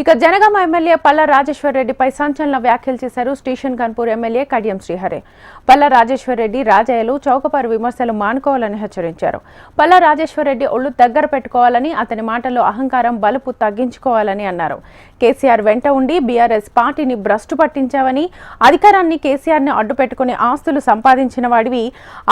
ఇక జనగామ ఎమ్మెల్యే పల్లా రాజేశ్వర్ రెడ్డిపై సంచలన వ్యాఖ్యలు చేశారు స్టేషన్ గన్పూర్ ఎమ్మెల్యే కడియం శ్రీహరి. పల్లా రాజేశ్వర్ రెడ్డి రాజయ్యలు చౌకపారు విమర్శలు మానుకోవాలని హెచ్చరించారు. పల్లా రాజేశ్వర్ రెడ్డి ఒళ్ళు దగ్గర పెట్టుకోవాలని, అతని మాటల్లో అహంకారం బలుపు తగ్గించుకోవాలని అన్నారు. కేసీఆర్ వెంట ఉండి బీఆర్ఎస్ పార్టీని భ్రష్టు పట్టించావని, అధికారాన్ని కేసీఆర్ని అడ్డుపెట్టుకుని ఆస్తులు సంపాదించిన వాడివి,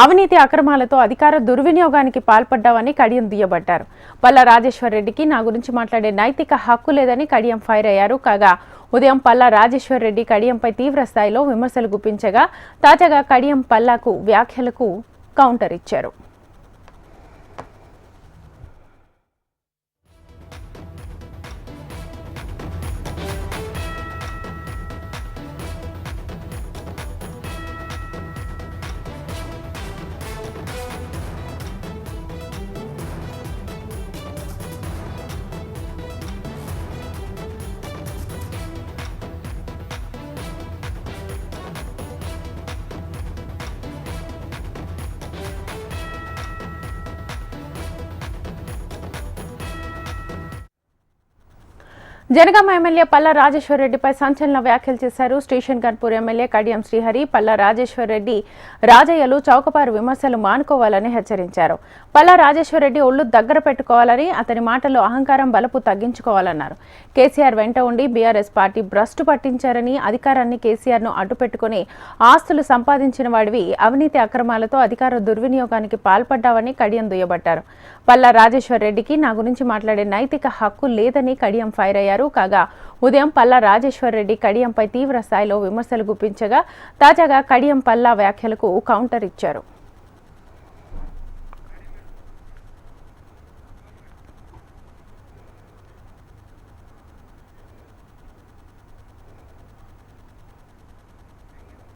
అవినీతి అక్రమాలతో అధికార దుర్వినియోగానికి పాల్పడ్డావని కడియం దుయ్యబట్టారు. పల్లా రాజేశ్వర్ రెడ్డికి నా గురించి మాట్లాడే నైతిక హక్కు లేదని కడియం ఫైర్ అయ్యారు. కాగా ఉదయం పల్లా రాజేశ్వర్ రెడ్డి కడియంపై తీవ్ర స్థాయిలో విమర్శలు గుప్పించగా తాజాగా కడియం పల్లాకు వ్యాఖ్యలకు కౌంటర్ ఇచ్చారు. జనగామ ఎమ్మెల్యే పల్లా రాజేశ్వర్ రెడ్డిపై సంచలన వ్యాఖ్యలు చేశారు స్టేషన్ గన్పూర్ ఎమ్మెల్యే కడియం శ్రీహరి. పల్లా రాజేశ్వర్ రెడ్డి రాజయ్యలు చౌకపారు విమర్శలు మానుకోవాలని హెచ్చరించారు. పల్లా రాజేశ్వర్ రెడ్డి ఒళ్ళు దగ్గర పెట్టుకోవాలని, అతని మాటల్లో అహంకారం బలుపు తగ్గించుకోవాలన్నారు. కేసీఆర్ వెంట ఉండి బీఆర్ఎస్ పార్టీ భ్రష్టు పట్టించారని, అధికారాన్ని కేసీఆర్ను అడ్డుపెట్టుకుని ఆస్తులు సంపాదించిన వాడివి, అవినీతి అక్రమాలతో అధికార దుర్వినియోగానికి పాల్పడ్డావని కడియం దుయ్యబట్టారు. పల్లా రాజేశ్వర్ రెడ్డికి నా గురించి మాట్లాడే నైతిక హక్కు లేదని కడియం ఫైర్ అయ్యారు. కాగా ఉదయం పల్లా రాజేశ్వర్ రెడ్డి కడియంపై తీవ్ర స్థాయిలో విమర్శలు గుప్పించగా తాజాగా కడియం పల్లా వ్యాఖ్యలకు కౌంటర్ ఇచ్చారు.